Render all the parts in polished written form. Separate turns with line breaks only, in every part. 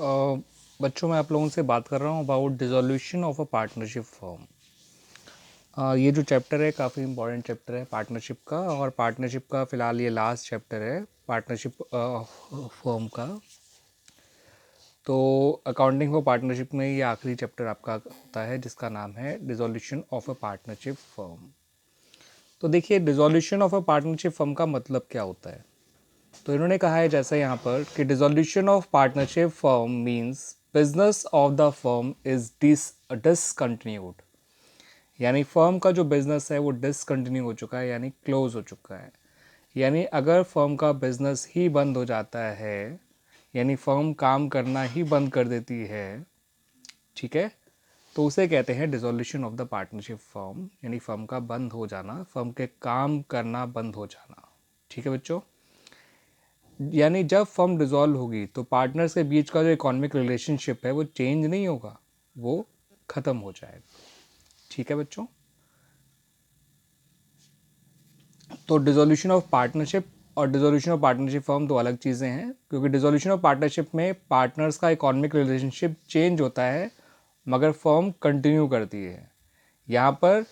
बच्चों, मैं आप लोगों से बात कर रहा हूँ about dissolution of a partnership firm. ये जो चैप्टर है काफ़ी इंपॉर्टेंट चैप्टर है पार्टनरशिप का, और पार्टनरशिप का फ़िलहाल ये लास्ट चैप्टर है पार्टनरशिप फर्म का। तो अकाउंटिंग फॉर पार्टनरशिप में ये आखिरी चैप्टर आपका होता है जिसका नाम है dissolution of a partnership firm. तो देखिए, dissolution of a partnership firm का मतलब क्या होता है। तो इन्होंने कहा है जैसा यहाँ पर कि dissolution of partnership firm means business of the firm is discontinued, यानी फर्म का जो बिजनेस है वो डिसकंटिन्यू हो चुका है, यानी क्लोज हो चुका है। यानी अगर फर्म का बिजनेस ही बंद हो जाता है, यानी फर्म काम करना ही बंद कर देती है, ठीक है, तो उसे कहते हैं dissolution of the partnership firm, यानी फर्म का बंद हो जाना, फर्म के काम करना बंद हो जाना। ठीक है बच्चों, यानी जब फर्म डिसॉल्व होगी तो पार्टनर्स के बीच का जो इकोनॉमिक रिलेशनशिप है वो चेंज नहीं होगा, वो ख़त्म हो जाएगा। ठीक है बच्चों, तो डिसोल्यूशन ऑफ पार्टनरशिप और डिसोल्यूशन ऑफ पार्टनरशिप फर्म दो अलग चीज़ें हैं, क्योंकि डिसोल्यूशन ऑफ पार्टनरशिप में पार्टनर्स का इकोनॉमिक रिलेशनशिप चेंज होता है मगर फर्म कंटिन्यू करती है। यहाँ पर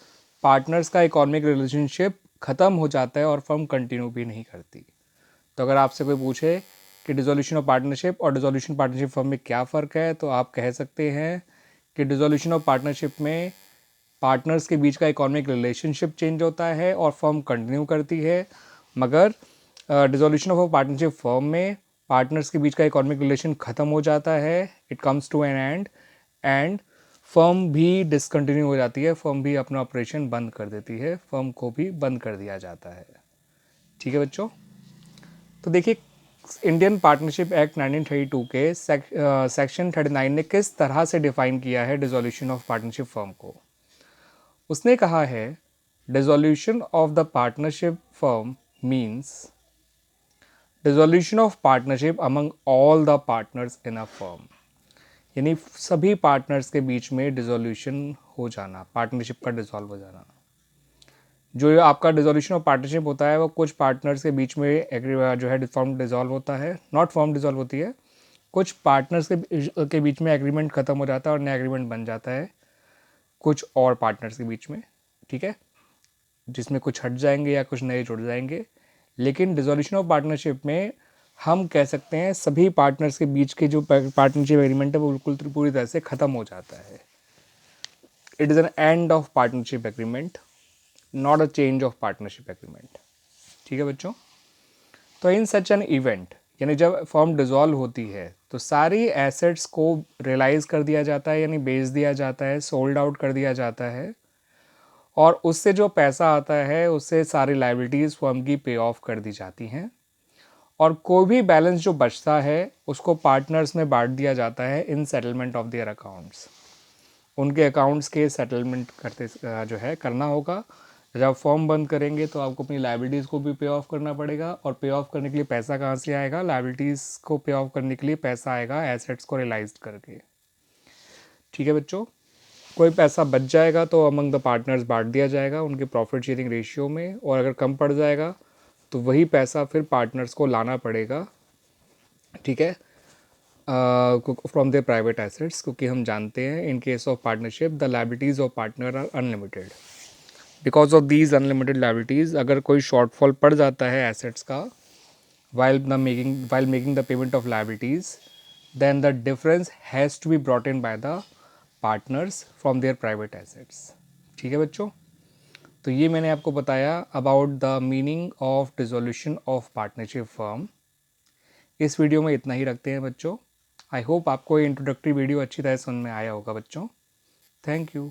पार्टनर्स का इकोनॉमिक रिलेशनशिप ख़त्म हो जाता है और फर्म कंटिन्यू भी नहीं करती। तो अगर आपसे कोई पूछे कि डिसोल्यूशन ऑफ पार्टनरशिप और डिसोल्यूशन पार्टनरशिप फर्म में क्या फ़र्क है, तो आप कह सकते हैं कि डिसोल्यूशन ऑफ पार्टनरशिप में पार्टनर्स के बीच का इकोनॉमिक रिलेशनशिप चेंज होता है और फर्म कंटिन्यू करती है, मगर डिसोल्यूशन ऑफ पार्टनरशिप फर्म में पार्टनर्स के बीच का इकोनॉमिक रिलेशन ख़त्म हो जाता है, it comes to an end firm भी डिसकंटिन्यू हो जाती है, फर्म भी अपना ऑपरेशन बंद कर देती है, फर्म को भी बंद कर दिया जाता है। ठीक है बच्चों, तो देखिए इंडियन पार्टनरशिप एक्ट 1932 के सेक्शन 39 ने किस तरह से डिफाइन किया है डिसोल्यूशन ऑफ पार्टनरशिप फर्म को। उसने कहा है dissolution of the partnership firm means dissolution of partnership among all the partners in a firm, यानी सभी पार्टनर्स के बीच में डिसोल्यूशन हो जाना, पार्टनरशिप का डिसॉल्व हो जाना। जो आपका डिसोल्यूशन ऑफ पार्टनरशिप होता है वो कुछ पार्टनर्स के बीच में जो है फॉर्म डिसॉल्व होता है, नॉट फॉर्म डिसॉल्व होती है, कुछ पार्टनर्स के बीच में एग्रीमेंट ख़त्म हो जाता है और नया एग्रीमेंट बन जाता है कुछ और पार्टनर्स के बीच में। ठीक है, जिसमें कुछ हट जाएंगे या कुछ नए जुड़ जाएंगे, लेकिन डिसोल्यूशन ऑफ पार्टनरशिप में हम कह सकते हैं सभी पार्टनर्स के बीच के जो पार्टनरशिप एग्रीमेंट है वो बिल्कुल पूरी तरह से ख़त्म हो जाता है। It is an end of partnership agreement, not a change of partnership agreement. ठीक है बच्चों, तो इन सच एन इवेंट, यानी जब फर्म डिसॉल्व होती है तो सारी एसेट्स को रियलाइज कर दिया जाता है, यानी बेच दिया जाता है, सोल्ड आउट कर दिया जाता है, और उससे जो पैसा आता है उससे सारी लाइबिलिटीज़ फर्म की पे ऑफ कर दी जाती हैं, और कोई भी बैलेंस जो बचता है उसको पार्टनर्स में बांट दिया जाता है इन सेटलमेंट ऑफ देयर अकाउंट्स। उनके अकाउंट्स के सेटलमेंट करते जो है करना होगा। जब फॉर्म बंद करेंगे तो आपको अपनी लाइबिलिटीज़ को भी पे ऑफ करना पड़ेगा, और पे ऑफ करने के लिए पैसा कहाँ से आएगा, लाइबिलिटीज़ को पे ऑफ करने के लिए पैसा आएगा एसेट्स को रियलाइज करके। ठीक है बच्चों, कोई पैसा बच जाएगा तो अमंग द पार्टनर्स बांट दिया जाएगा उनके प्रॉफिट शेयरिंग रेशियो में, और अगर कम पड़ जाएगा तो वही पैसा फिर पार्टनर्स को लाना पड़ेगा, ठीक है, फ्रॉम देयर प्राइवेट एसेट्स, क्योंकि हम जानते हैं in case of partnership the liabilities of partner are unlimited. Because of these unlimited liabilities अगर कोई शॉर्टफॉल पड़ जाता है एसेट्स का while making the payment of liabilities, then the difference has to be brought in by the partners from their private assets। ठीक है बच्चों, तो ये मैंने आपको बताया about the meaning of dissolution of partnership firm. इस वीडियो में इतना ही रखते हैं बच्चों। आई होप आपको ये इंट्रोडक्टरी वीडियो अच्छी तरह समझ में आया होगा बच्चों। Thank you.